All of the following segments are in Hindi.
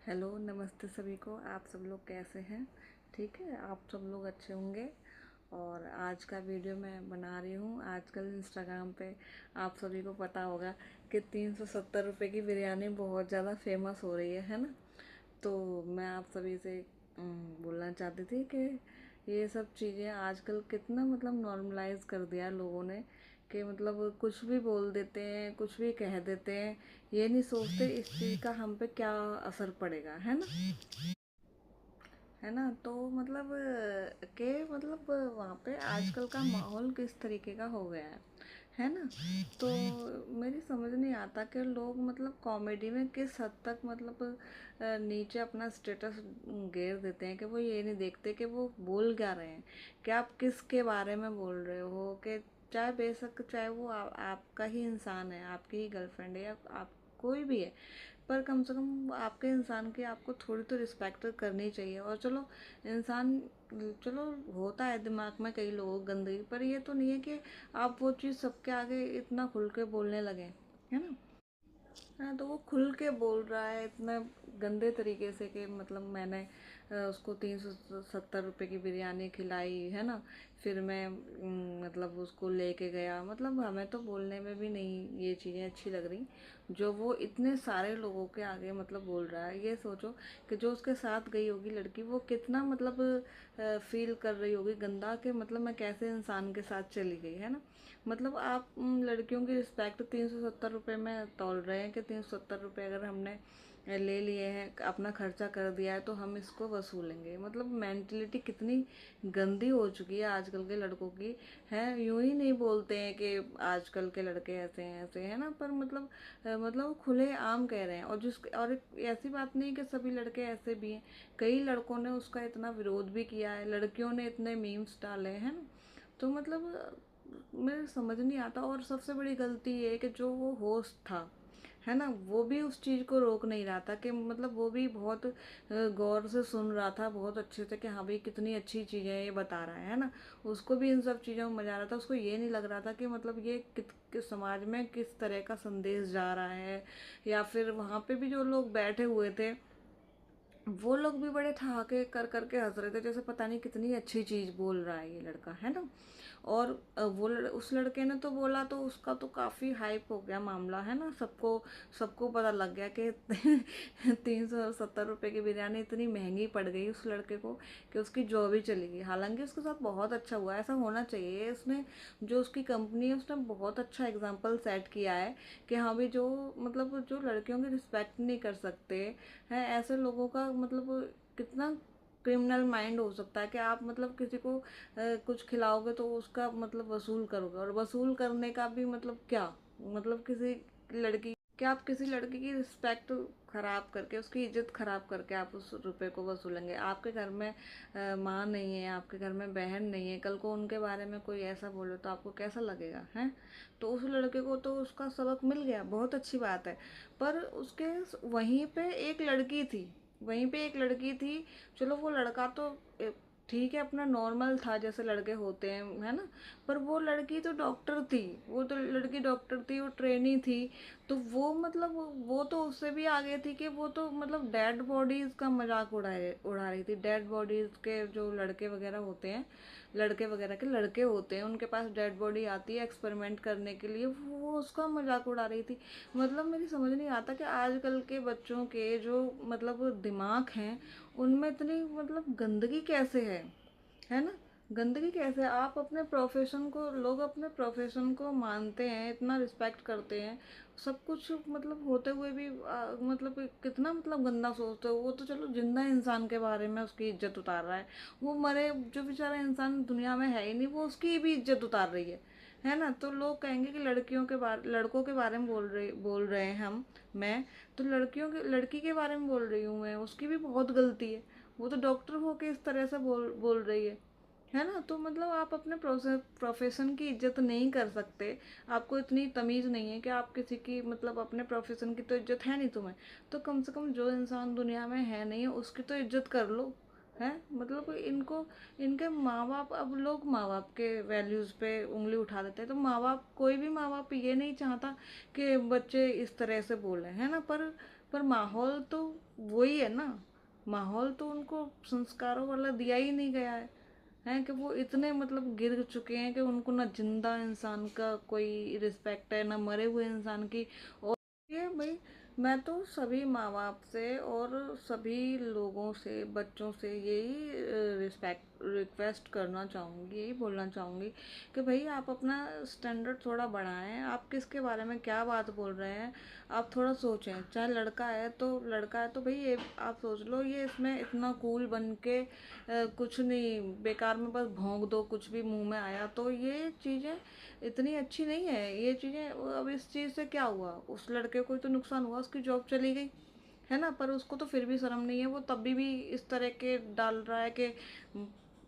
हेलो, नमस्ते सभी को। आप सब लोग कैसे हैं? ठीक है, आप सब लोग अच्छे होंगे। और आज का वीडियो मैं बना रही हूँ। आजकल इंस्टाग्राम पे आप सभी को पता होगा कि 370 रुपये की बिरयानी बहुत ज़्यादा फेमस हो रही है ना। तो मैं आप सभी से बोलना चाहती थी कि ये सब चीज़ें आजकल कितना मतलब नॉर्मलाइज कर दिया है लोगों ने, कि मतलब कुछ भी बोल देते हैं, कुछ भी कह देते हैं। ये नहीं सोचते इस चीज़ का हम पे क्या असर पड़ेगा, है ना। है ना। तो मतलब के मतलब वहाँ पे आजकल का माहौल किस तरीके का हो गया है ना। तो मेरी समझ नहीं आता कि लोग मतलब कॉमेडी में किस हद तक मतलब नीचे अपना स्टेटस गिर देते हैं, कि वो ये नहीं देखते कि वो बोल क्या रहे हैं, कि आप किसके बारे में बोल रहे हो। कि चाहे बेशक चाहे वो आपका ही इंसान है, आपकी ही गर्लफ्रेंड है, या आप कोई भी है, पर कम से कम आपके इंसान की आपको थोड़ी तो रिस्पेक्ट करनी चाहिए। और चलो इंसान, चलो होता है दिमाग में कई लोगों की गंदगी, पर ये तो नहीं है कि आप वो चीज़ सबके आगे इतना खुल के बोलने लगे, है ना। हाँ, तो वो खुल के बोल रहा है इतना गंदे तरीके से कि मतलब मैंने उसको 370 रुपये की बिरयानी खिलाई, है ना। फिर मैं मतलब उसको लेके गया, मतलब हमें तो बोलने में भी नहीं ये चीज़ें अच्छी लग रही जो वो इतने सारे लोगों के आगे मतलब बोल रहा है। ये सोचो कि जो उसके साथ गई होगी लड़की, वो कितना मतलब फील कर रही होगी गंदा, कि मतलब मैं कैसे इंसान के साथ चली गई, है ना। मतलब आप लड़कियों की रिस्पेक्ट 370 रुपये में तोल रहे हैं, कि 370 रुपये अगर हमने ले लिए हैं, अपना खर्चा कर दिया है, तो हम इसको वसूलेंगे। मतलब मेंटलिटी कितनी गंदी हो चुकी है आजकल के लड़कों की। है, यूं ही नहीं बोलते हैं कि आजकल के लड़के ऐसे हैं ऐसे हैं ना, पर मतलब मतलब खुले आम कह रहे हैं। और और एक ऐसी बात नहीं कि सभी लड़के ऐसे भी हैं, कई लड़कों ने उसका इतना विरोध भी किया है, लड़कियों ने इतने मीम्स डाले हैं ना। तो मतलब मेरे समझ नहीं आता। और सबसे बड़ी गलती ये है कि जो वो होस्ट था, है ना, वो भी उस चीज़ को रोक नहीं रहा था, कि मतलब वो भी बहुत गौर से सुन रहा था, बहुत अच्छे से, कि हाँ भाई कितनी अच्छी चीज़ें ये बता रहा है ना। उसको भी इन सब चीज़ों में मजा आ रहा था। उसको ये नहीं लग रहा था कि मतलब ये किस समाज में किस तरह का संदेश जा रहा है। या फिर वहाँ पे भी जो लोग बैठे हुए थे, वो लोग भी बड़े ठहाके कर करके हंस रहे थे, जैसे पता नहीं कितनी अच्छी चीज़ बोल रहा है ये लड़का, है ना। और उस लड़के ने तो बोला, तो उसका तो काफ़ी हाइप हो गया मामला, है ना। सबको सबको पता लग गया कि 370 रुपये की बिरयानी इतनी महंगी पड़ गई उस लड़के को, कि उसकी जॉब ही चली गई। हालांकि उसके साथ बहुत अच्छा हुआ, ऐसा होना चाहिए। उसने, जो उसकी कंपनी है, उसने बहुत अच्छा एग्जाम्पल सेट किया है, कि हाँ भाई जो मतलब जो लड़कियों की रिस्पेक्ट नहीं कर सकते हैं, ऐसे लोगों का मतलब कितना क्रिमिनल माइंड हो सकता है, कि आप मतलब किसी को कुछ खिलाओगे तो उसका मतलब वसूल करोगे, और वसूल करने का भी मतलब क्या, मतलब किसी लड़की, क्या आप किसी लड़की की रिस्पेक्ट खराब करके, उसकी इज्जत खराब करके आप उस रुपए को वसूलेंगे। आपके घर में माँ नहीं है, आपके घर में बहन नहीं है, कल को उनके बारे में कोई ऐसा बोले तो आपको कैसा लगेगा, है। तो उस लड़के को तो उसका सबक मिल गया, बहुत अच्छी बात है। पर उसके वहीं पे एक लड़की थी, वहीं पे एक लड़की थी। चलो वो लड़का तो ठीक है, अपना नॉर्मल था जैसे लड़के होते हैं, है ना। पर वो लड़की तो डॉक्टर थी, वो तो लड़की डॉक्टर थी, वो ट्रेनी थी। तो वो मतलब वो तो उससे भी आगे थी, कि वो तो मतलब डेड बॉडीज का मजाक उड़ा रही थी। डेड बॉडीज के जो लड़के वगैरह होते हैं, लड़के वगैरह के लड़के होते हैं, उनके पास डेड बॉडी आती है एक्सपेरिमेंट करने के लिए, वो उसका मजाक उड़ा रही थी। मतलब मेरी समझ नहीं आता कि आजकल के बच्चों के जो मतलब दिमाग हैं, उनमें इतनी मतलब गंदगी कैसे है ना। गंदगी कैसे है? आप अपने प्रोफेशन को, लोग अपने प्रोफेशन को मानते हैं, इतना रिस्पेक्ट करते हैं, सब कुछ मतलब होते हुए भी मतलब कितना मतलब गंदा सोचते हो। वो तो चलो जिंदा इंसान के बारे में उसकी इज्जत उतार रहा है, वो मरे जो बेचारा इंसान दुनिया में है ही नहीं, वो उसकी भी इज्जत उतार रही है ना। तो लोग कहेंगे कि लड़कियों के बारे, लड़कों के बारे में बोल रहे हैं हम, मैं तो लड़की के बारे में बोल रही हूँ, मैं उसकी भी बहुत गलती है। वो तो डॉक्टर होके इस तरह से बोल रही है ना। तो मतलब आप अपने प्रोफेशन की इज्जत नहीं कर सकते, आपको इतनी तमीज़ नहीं है कि आप किसी की मतलब अपने प्रोफेशन की तो इज्जत है नहीं तुम्हें, तो कम से कम जो इंसान दुनिया में है नहीं है उसकी तो इज्जत कर लो, है। मतलब इनको, इनके माँ बाप, अब लोग माँ बाप के वैल्यूज़ पे उंगली उठा देते हैं। तो माँ बाप, कोई भी माँ बाप ये नहीं चाहता कि बच्चे इस तरह से बोलें, है ना। पर पर माहौल तो वही है ना, माहौल तो उनको संस्कारों वाला दिया ही नहीं गया है कि वो इतने मतलब गिर चुके हैं कि उनको ना जिंदा इंसान का कोई रिस्पेक्ट है, ना मरे हुए इंसान की। और ये भाई, मैं तो सभी माँ बाप से और सभी लोगों से, बच्चों से यही रिस्पेक्ट रिक्वेस्ट करना चाहूँगी, यही बोलना चाहूँगी कि भाई आप अपना स्टैंडर्ड थोड़ा बढ़ाएं। आप किसके बारे में क्या बात बोल रहे हैं, आप थोड़ा सोचें। चाहे लड़का है तो भाई ये आप सोच लो, ये इसमें इतना कूल बन के कुछ नहीं, बेकार में बस भौंक दो कुछ भी मुंह में आया, तो ये चीज़ें इतनी अच्छी नहीं है। ये चीज़ें, अब इस चीज़ से क्या हुआ, उस लड़के को तो नुकसान हुआ, उसकी जॉब चली गई है ना, पर उसको तो फिर भी शर्म नहीं है, वो तब भी इस तरह के डाल रहा है कि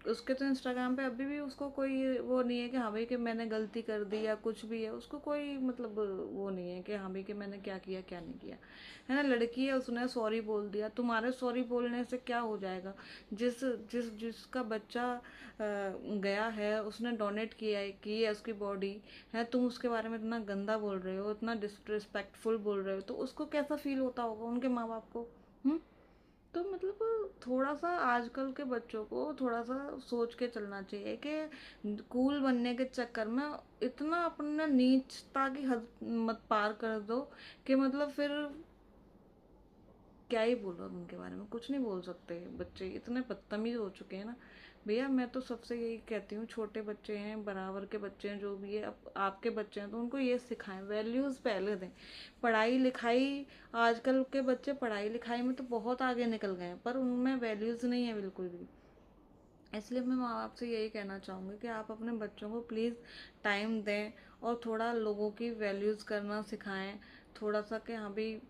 उसके तो इंस्टाग्राम पे अभी भी उसको कोई वो नहीं है कि हाँ भाई कि मैंने गलती कर दी या कुछ भी है, उसको कोई मतलब वो नहीं है कि हाँ भाई कि मैंने क्या किया क्या नहीं किया, है ना। लड़की है, उसने सॉरी बोल दिया, तुम्हारे सॉरी बोलने से क्या हो जाएगा। जिस जिस जिसका बच्चा गया है, उसने डोनेट किया है, की है उसकी बॉडी है, तुम उसके बारे में इतना गंदा बोल रहे हो, इतना डिसरिस्पेक्टफुल बोल रहे हो, तो उसको कैसा फील होता होगा, उनके माँ बाप को। हम्म। तो मतलब थोड़ा सा आजकल के बच्चों को थोड़ा सा सोच के चलना चाहिए कि कूल बनने के चक्कर में इतना अपना नीचता की हद मत पार कर दो कि मतलब फिर क्या ही बोलो, अब उनके बारे में कुछ नहीं बोल सकते। बच्चे इतने बदतमीज हो चुके हैं ना भैया। मैं तो सबसे यही कहती हूँ, छोटे बच्चे हैं, बराबर के बच्चे हैं, जो भी है, अब आपके बच्चे हैं तो उनको ये सिखाएं, वैल्यूज़ पहले दें। पढ़ाई लिखाई, आजकल के बच्चे पढ़ाई लिखाई में तो बहुत आगे निकल गए हैं, पर उनमें वैल्यूज़ नहीं है बिल्कुल भी। इसलिए मैं माँ बाप से यही कहना चाहूँगी कि आप अपने बच्चों को प्लीज़ टाइम दें और थोड़ा लोगों की वैल्यूज़ करना सिखाएं। थोड़ा सा कि हाँ भाई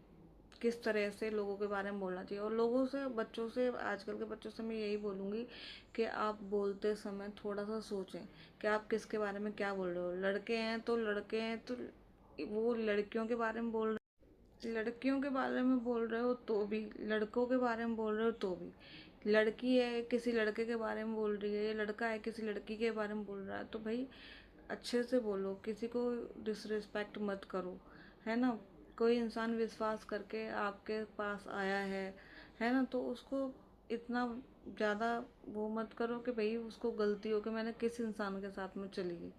किस तरह से लोगों के बारे में बोलना चाहिए। और लोगों से, बच्चों से, आजकल के बच्चों से मैं यही बोलूँगी कि आप बोलते समय थोड़ा सा सोचें कि आप किसके बारे में क्या बोल रहे हो। लड़के हैं तो वो लड़कियों के बारे में बोल रहे, लड़कियों के बारे में बोल रहे हो तो भी, लड़कों के बारे में बोल रहे हो तो भी, लड़की है किसी लड़के के बारे में बोल रही है, लड़का है किसी लड़की के बारे में बोल रहा है, तो भाई अच्छे से बोलो, किसी को डिसरिस्पेक्ट मत करो, है ना। कोई इंसान विश्वास करके आपके पास आया है ना, तो उसको इतना ज़्यादा वो मत करो कि भाई उसको गलती हो कि मैंने किस इंसान के साथ में चली गई,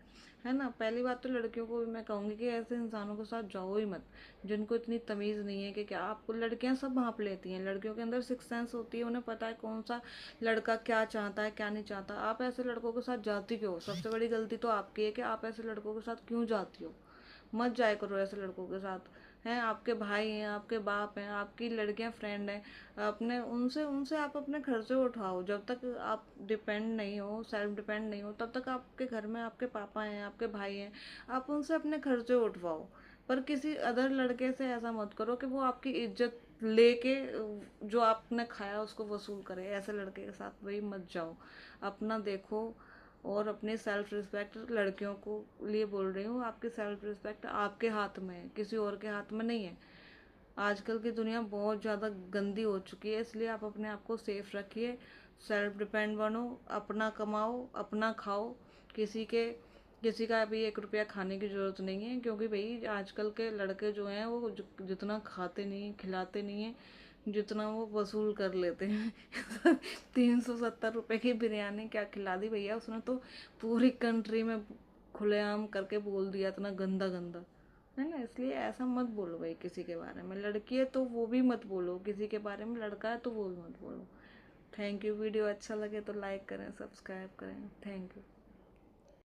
है ना। पहली बात तो लड़कियों को भी मैं कहूँगी कि ऐसे इंसानों के साथ जाओ ही मत, जिनको इतनी तमीज़ नहीं है कि क्या आपको। लड़कियां सब भांप लेती हैं, लड़कियों के अंदर सिक्स सेंस होती है, उन्हें पता है कौन सा लड़का क्या चाहता है क्या नहीं चाहता। आप ऐसे लड़कों के साथ जाती क्यों? सबसे बड़ी गलती तो आपकी है कि आप ऐसे लड़कों के साथ क्यों जाती हो। मत जाया करो ऐसे लड़कों के साथ। हैं, आपके भाई हैं, आपके बाप हैं, आपकी लड़कियां फ्रेंड हैं, अपने उनसे उनसे आप अपने खर्चे उठाओ। जब तक आप डिपेंड नहीं हो, सेल्फ डिपेंड नहीं हो, तब तक आपके घर में आपके पापा हैं, आपके भाई हैं, आप उनसे अपने खर्चे उठवाओ। पर किसी अदर लड़के से ऐसा मत करो कि वो आपकी इज्जत लेके जो आपने खाया उसको वसूल करे। ऐसे लड़के के साथ वही मत जाओ। अपना देखो, और अपनी सेल्फ रिस्पेक्ट, लड़कियों को लिए बोल रही हूँ, आपकी सेल्फ रिस्पेक्ट आपके हाथ में है, किसी और के हाथ में नहीं है। आजकल की दुनिया बहुत ज़्यादा गंदी हो चुकी है, इसलिए आप अपने आप को सेफ रखिए, सेल्फ डिपेंड बनो, अपना कमाओ, अपना खाओ। किसी के किसी का अभी एक रुपया खाने की ज़रूरत नहीं है, क्योंकि भाई आजकल के लड़के जो हैं वो जितना खाते नहीं, खिलाते नहीं हैं, जितना वो वसूल कर लेते हैं। 370 रुपये की बिरयानी क्या खिला दी भैया उसने तो, पूरी कंट्री में खुलेआम करके बोल दिया, इतना गंदा गंदा, है ना। इसलिए ऐसा मत बोलो भाई किसी के बारे में। लड़की है तो वो भी मत बोलो किसी के बारे में, लड़का है तो वो भी मत बोलो। Thank you. वीडियो अच्छा लगे तो लाइक करें, सब्सक्राइब करें। Thank you.